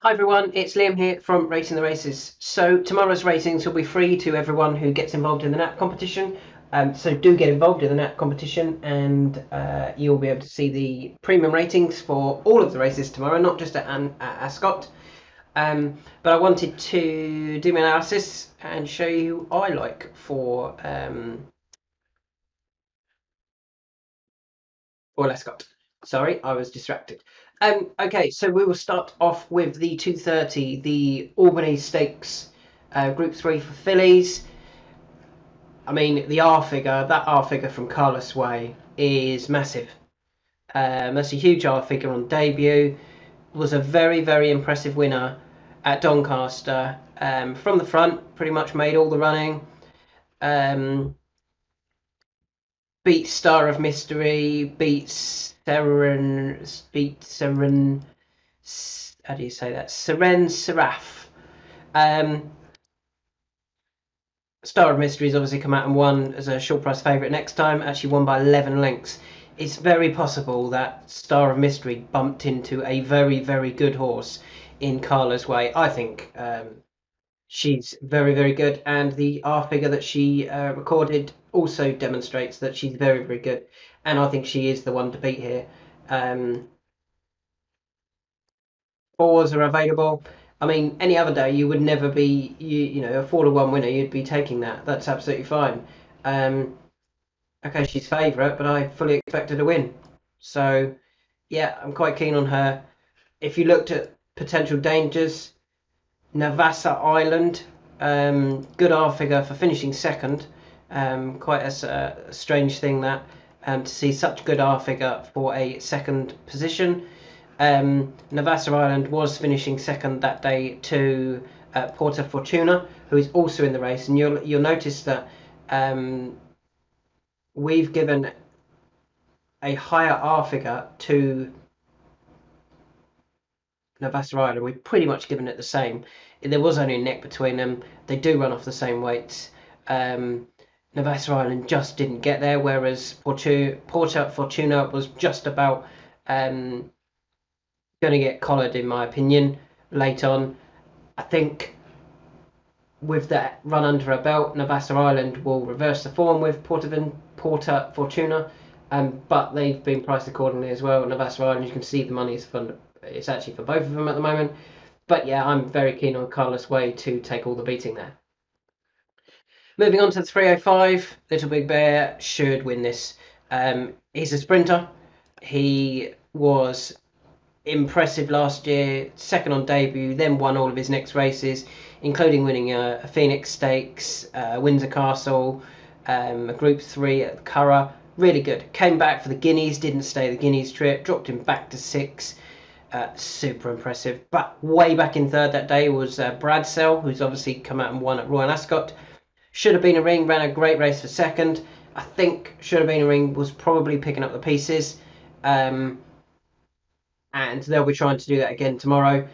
Hi everyone, it's Liam here from Rating the Races. So tomorrow's ratings will be free to everyone who gets involved in the NAP competition. So do get involved in the NAP competition, and you'll be able to see the premium ratings for all of the races tomorrow, not just at Ascot. But I wanted to do my analysis and show you who I like for Royal Ascot. Sorry, I was distracted. Okay, so we will start off with the 2:30, the Albany Stakes, Group 3 for fillies. I mean, that R figure from Carlos Way is massive. That's a huge R figure on debut. Was a very, very impressive winner at Doncaster. From the front, pretty much made all the running. Um, beat Star of Mystery, beat Seren. How do you say that? Seren Seraph. Um, Star of Mystery's obviously come out and won as a short price favourite next time. Actually won by 11 lengths. It's very possible that Star of Mystery bumped into a very, very good horse in Carla's Way. I think she's very, very good, and the R figure that she recorded also demonstrates that she's very, very good. And I think she is the one to beat here. Um, Fours are available. I mean, any other day you would never be, a 4-to-1 winner. You'd be taking that. That's absolutely fine. Um, okay, she's favourite, but I fully expect her to win. So, yeah, I'm quite keen on her. If you looked at potential dangers, Navassa Island, good R figure for finishing second. Quite a strange thing that to see such good R figure for a second position. Navassa Island was finishing second that day to Porta Fortuna, who is also in the race, and you'll notice that um, we've given a higher R figure to Navassa Island. We've pretty much given it the same. There was only a neck between them. They do run off the same weights. Um, Navassa Island just didn't get there, whereas Porta Fortuna was just about going to get collared, in my opinion, late on. I think with that run under her belt, Navassa Island will reverse the form with Porta Fortuna, but they've been priced accordingly as well. Navassa Island, you can see the money is for, it's actually for both of them at the moment. But yeah, I'm very keen on Carlos Way to take all the beating there. Moving on to the 305, Little Big Bear should win this. He's a sprinter. He was impressive last year, second on debut, then won all of his next races, including winning a Phoenix Stakes, Windsor Castle, a Group 3 at Curragh. Really good. Came back for the Guineas, didn't stay the Guineas trip, dropped him back to 6. Super impressive. But way back in third that day was Bradsell, who's obviously come out and won at Royal Ascot. Should have been a ring, ran a great race for second. I think Should have been a ring was probably picking up the pieces. And they'll be trying to do that again tomorrow.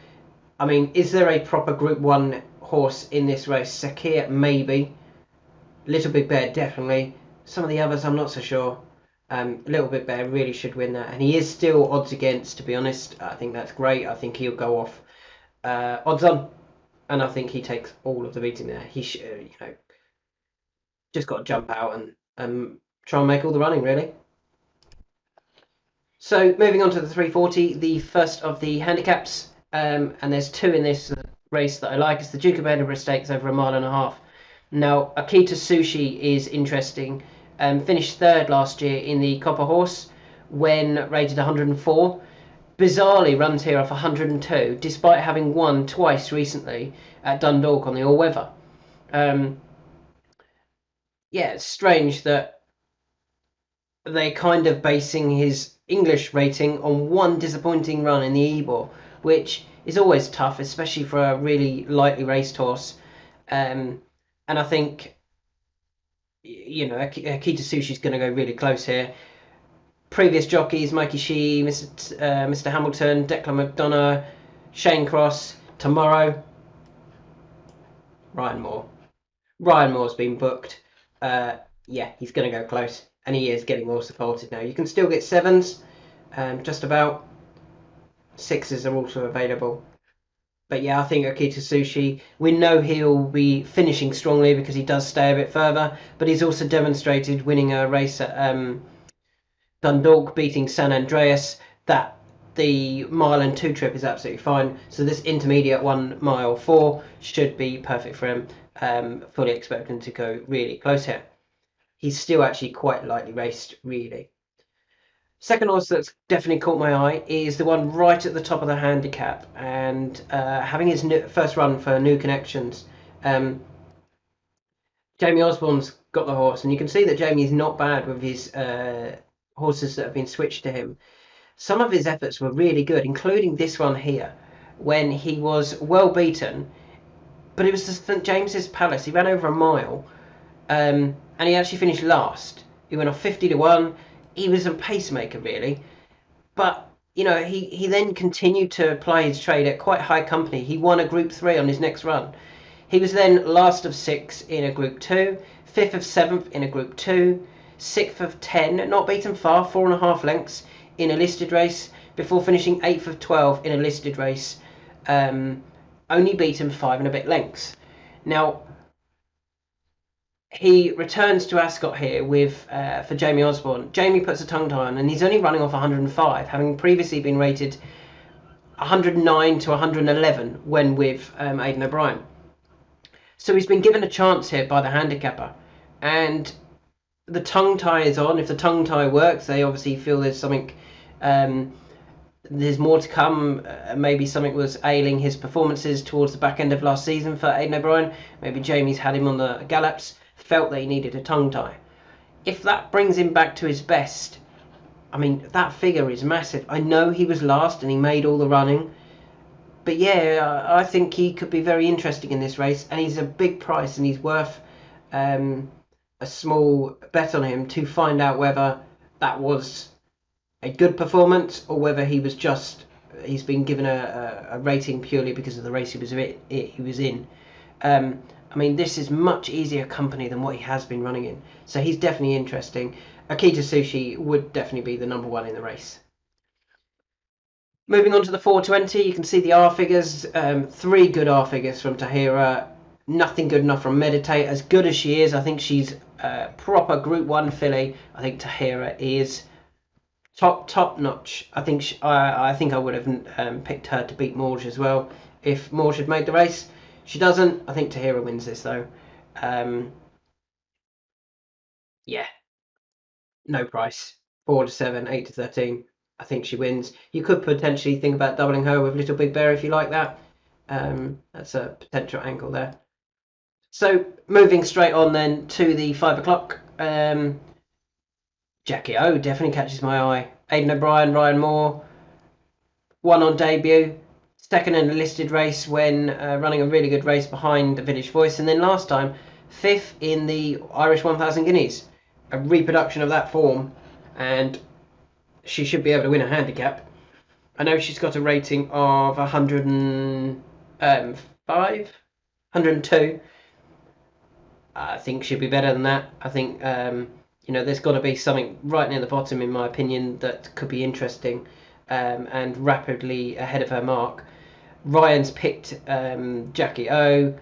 I mean, is there a proper Group 1 horse in this race? Sakir, maybe. Little Big Bear, definitely. Some of the others, I'm not so sure. Little Big Bear really should win that, and he is still odds against. To be honest, I think that's great. I think he'll go off odds on, and I think he takes all of the beating there. He should, just got to jump out and try and make all the running really. So moving on to the 340, the first of the handicaps, and there's two in this race that I like. It's the Duke of Edinburgh Stakes over a mile and a half. Now, Akita Sushi is interesting. Finished third last year in the Copper Horse when rated 104. Bizarrely runs here off 102, despite having won twice recently at Dundalk on the all weather. Yeah, it's strange that they're kind of basing his English rating on one disappointing run in the Ebor, which is always tough, especially for a really lightly raced horse. And I think, Akita Sushi's going to go really close here. Previous jockeys, Mikey Shee, Mr. Hamilton, Declan McDonough, Shane Cross, tomorrow, Ryan Moore. Ryan Moore's been booked. Yeah, he's going to go close, and he is getting more supported now. You can still get sevens, just about. Sixes are also available. But yeah, I think Akita Sushi, we know he'll be finishing strongly because he does stay a bit further, but he's also demonstrated winning a race at Dundalk, beating San Andreas, that the mile and two trip is absolutely fine. So this intermediate 1 mile 4 should be perfect for him. Fully expect him to go really close here. He's still actually quite lightly raced, really. Second horse that's definitely caught my eye is the one right at the top of the handicap, and having his first run for New Connections. Um, Jamie Osborne's got the horse, and you can see that Jamie's not bad with his horses that have been switched to him. Some of his efforts were really good, including this one here, when he was well beaten, but it was the St James's Palace. He ran over a mile, and he actually finished last. He went off 50-1. He was a pacemaker, really. But, he then continued to ply his trade at quite high company. He won a Group 3 on his next run. He was then last of 6 in a Group 2, 5th of 7th in a Group 2, 6th of 10, not beaten far, 4.5 lengths in a listed race, before finishing 8th of 12 in a listed race, only beaten 5 and a bit lengths. Now, he returns to Ascot here with for Jamie Osborne. Jamie puts a tongue tie on, and he's only running off 105, having previously been rated 109 to 111 when with Aidan O'Brien. So he's been given a chance here by the handicapper, and the tongue tie is on. If the tongue tie works, they obviously feel there's something, there's more to come. Maybe something was ailing his performances towards the back end of last season for Aidan O'Brien. Maybe Jamie's had him on the gallops, felt that he needed a tongue tie. If that brings him back to his best, I mean, that figure is massive. I know he was last and he made all the running, but yeah, I think he could be very interesting in this race, and he's a big price, and he's worth a small bet on him to find out whether that was a good performance or whether he's been given a rating purely because of the race he was in. I mean, this is much easier company than what he has been running in, so he's definitely interesting. Akita Sushi would definitely be the number one in the race. Moving on to the 420, you can see the R figures. 3 good R figures from Tahira. Nothing good enough from Meditate. As good as she is, I think she's a proper Group 1 filly. I think Tahira is top notch. I think I would have picked her to beat Morge as well if Morge had made the race. She doesn't. I think Tahira wins this though. Yeah, no price. 4-7, 8-13. I think she wins. You could potentially think about doubling her with Little Big Bear if you like that. That's a potential angle there. So moving straight on then to the 5 o'clock. Jackie O definitely catches my eye. Aidan O'Brien, Ryan Moore, won on debut, second in a listed race when running a really good race behind the Village Voice, and then last time 5th in the Irish 1000 Guineas. A reproduction of that form, and she should be able to win a handicap. I know she's got a rating of 105, 102. I think she'd be better than that. I think there's got to be something right near the bottom, in my opinion, that could be interesting and rapidly ahead of her mark. Ryan's picked Jackie O.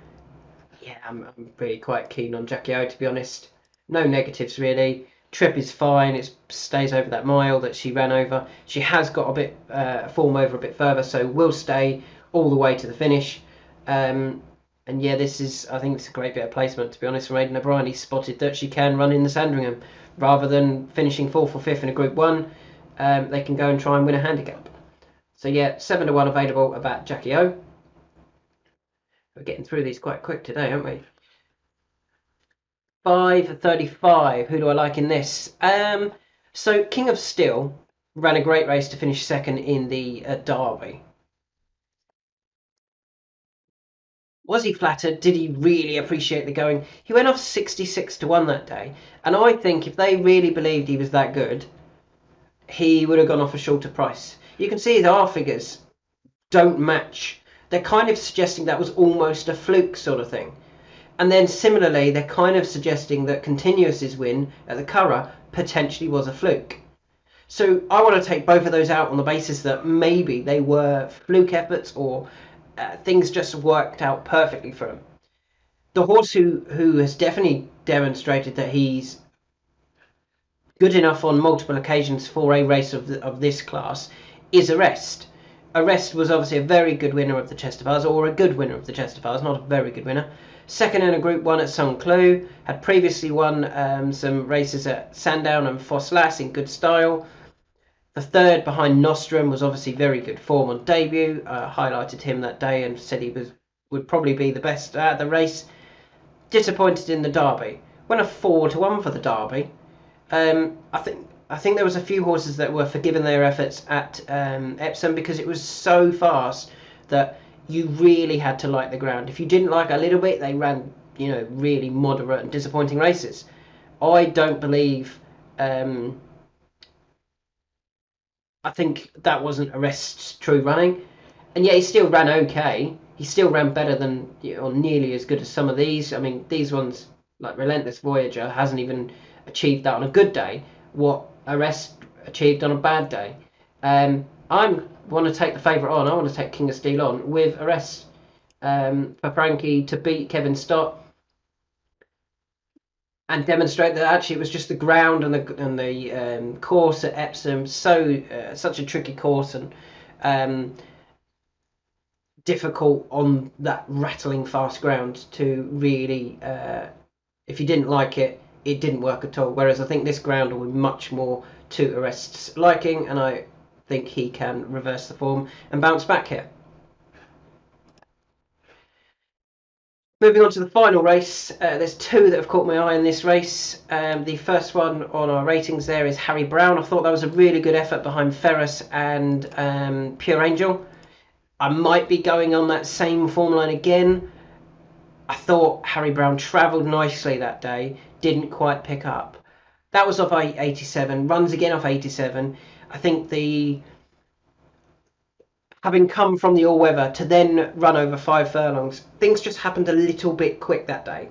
Yeah, I'm really quite keen on Jackie O, to be honest. No negatives really. Trip is fine. It stays over that mile that she ran over. She has got a bit form over a bit further, so will stay all the way to the finish. And yeah, I think it's a great bit of placement, to be honest, from Aidan O'Brien. He spotted that she can run in the Sandringham. Rather than finishing 4th or 5th in a Group 1, they can go and try and win a handicap. So yeah, 7-1 available about Jackie O. We're getting through these quite quick today, aren't we? 5.35. Who do I like in this? So King of Steel ran a great race to finish second in the Derby. Was he flattered? Did he really appreciate the going? He went off 66-1 that day, and I think if they really believed he was that good, he would have gone off a shorter price. You can see his R figures don't match. They're kind of suggesting that was almost a fluke sort of thing. And then similarly, they're kind of suggesting that Continuous's win at the Curragh potentially was a fluke. So I want to take both of those out on the basis that maybe they were fluke efforts, or things just worked out perfectly for him. The horse who has definitely demonstrated that he's good enough on multiple occasions for a race of this class is Arrest. Arrest was obviously a very good winner of the Chesterfields, or a good winner of the Chesterfields, not a very good winner. Second in a Group 1 at Saint-Cloud, had previously won some races at Sandown and Foslas in good style. The third behind Nostrum was obviously very good form on debut. Highlighted him that day and said he would probably be the best at the race. Disappointed in the Derby. Went a 4-1 for the Derby. I think there was a few horses that were forgiven their efforts at Epsom because it was so fast that you really had to like the ground. If you didn't like a little bit, they ran, really moderate and disappointing races. I don't believe. I think that wasn't Arrest's true running, and yet he still ran okay. He still ran better than, or nearly as good as some of these. I mean, these ones like Relentless Voyager hasn't even achieved that on a good day. What Arrest achieved on a bad day. I want to take the favourite on. I want to take King of Steel on with Arrest for Frankie to beat Kevin Stott and demonstrate that actually it was just the ground and the course at Epsom, such a tricky course and difficult on that rattling fast ground to really, if you didn't like it, it didn't work at all. Whereas I think this ground will be much more to Arrest's liking, and I think he can reverse the form and bounce back here. Moving on to the final race, there's two that have caught my eye in this race. The first one on our ratings there is Harry Brown. I thought that was a really good effort behind Ferris and Pure Angel. I might be going on that same form line again. I thought Harry Brown travelled nicely that day, didn't quite pick up. That was off 87, runs again off 87. I think having come from the all-weather to then run over 5 furlongs, things just happened a little bit quick that day.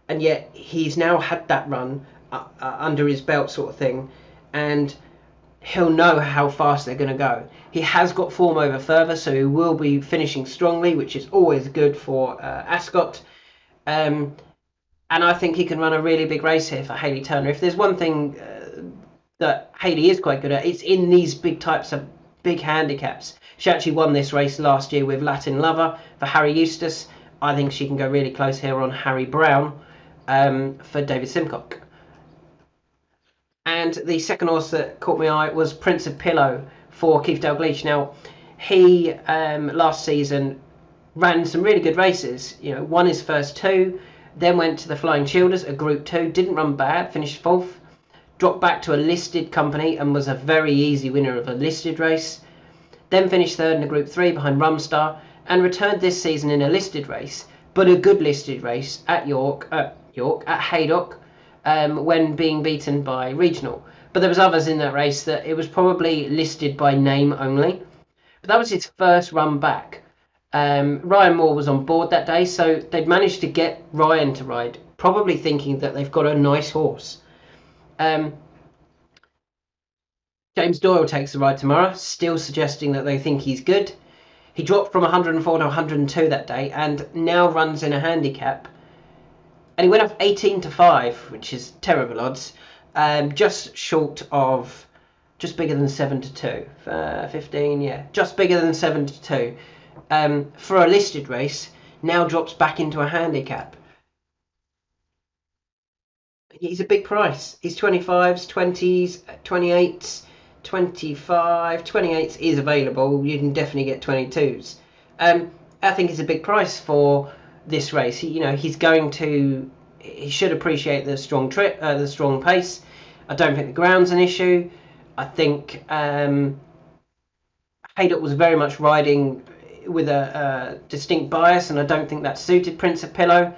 And yet he's now had that run under his belt sort of thing, and he'll know how fast they're going to go. He has got form over further, so he will be finishing strongly, which is always good for Ascot. And I think he can run a really big race here for Hayley Turner. If there's one thing that Hayley is quite good at, it's in these big types of big handicaps. She actually won this race last year with Latin Lover for Harry Eustace. I think she can go really close here on Harry Brown for David Simcock. And the second horse that caught my eye was Prince of Pillow for Keith Dalgleish. Now, he last season ran some really good races. Won his first 2, then went to the Flying Shielders, a Group 2, didn't run bad, finished 4th, dropped back to a listed company and was a very easy winner of a listed race. Then finished 3rd in a Group 3 behind Rumstar and returned this season in a listed race, but a good listed race at Haydock, when being beaten by Regional. But there was others in that race that it was probably listed by name only. But that was his first run back. Ryan Moore was on board that day, so they'd managed to get Ryan to ride, probably thinking that they've got a nice horse. James Doyle takes the ride tomorrow, still suggesting that they think he's good. He dropped from 104 to 102 that day and now runs in a handicap. And he went off 18-5, which is terrible odds, just bigger than 7-2. 15, yeah, just bigger than 7-2. For a listed race, now drops back into a handicap. He's a big price. He's 25s, 20s, 28s, 25, 28s is available. You can definitely get 22s. I think it's a big price for this race. He should appreciate the strong the strong pace. I don't think the ground's an issue. I think Haydock was very much riding with a distinct bias, and I don't think that suited Prince of Pillow.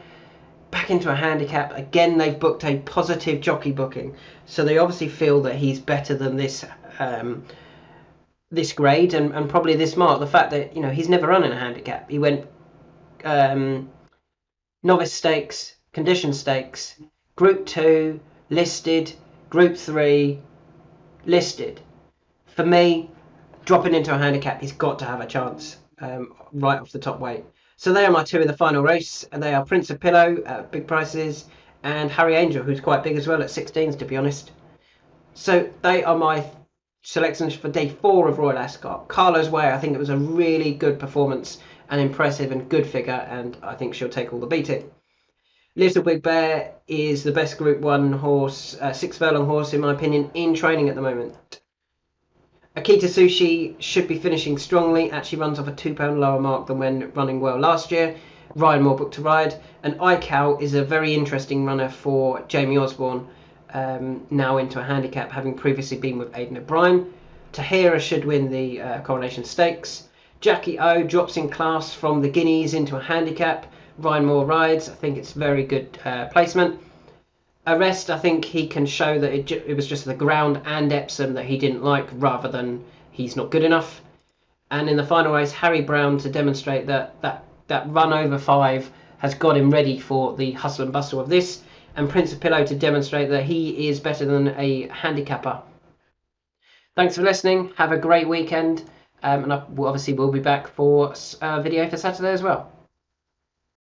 Back into a handicap again. They've booked a positive jockey booking, so they obviously feel that he's better than this grade and probably this mark. The fact that he's never run in a handicap. He went novice stakes, condition stakes, Group 2 listed, Group 3 listed. For me, dropping into a handicap, he's got to have a chance. right off the top weight. So they are my two in the final race, and they are Prince of Pillow at big prices and Harry Angel, who's quite big as well at 16s, to be honest. So they are my selections for day 4 of Royal Ascot. Carlo's Way, I think it was a really good performance and impressive and good figure, and I think she'll take all the beating. Little Big Bear is the best Group 1 horse, 6 furlong horse in my opinion, in training at the moment. Akita Sushi should be finishing strongly, actually runs off a £2 lower mark than when running well last year. Ryan Moore booked to ride. And iCal is a very interesting runner for Jamie Osborne, now into a handicap, having previously been with Aidan O'Brien. Tahira should win the Coronation Stakes. Jackie O drops in class from the Guineas into a handicap. Ryan Moore rides. I think it's very good placement. Arrest, I think he can show that it was just the ground and Epsom that he didn't like, rather than he's not good enough. And in the final race, Harry Brown to demonstrate that run over 5 has got him ready for the hustle and bustle of this, and Prince of Pillow to demonstrate that he is better than a handicapper. Thanks for listening. Have a great weekend, and I obviously will be back for a video for Saturday as well.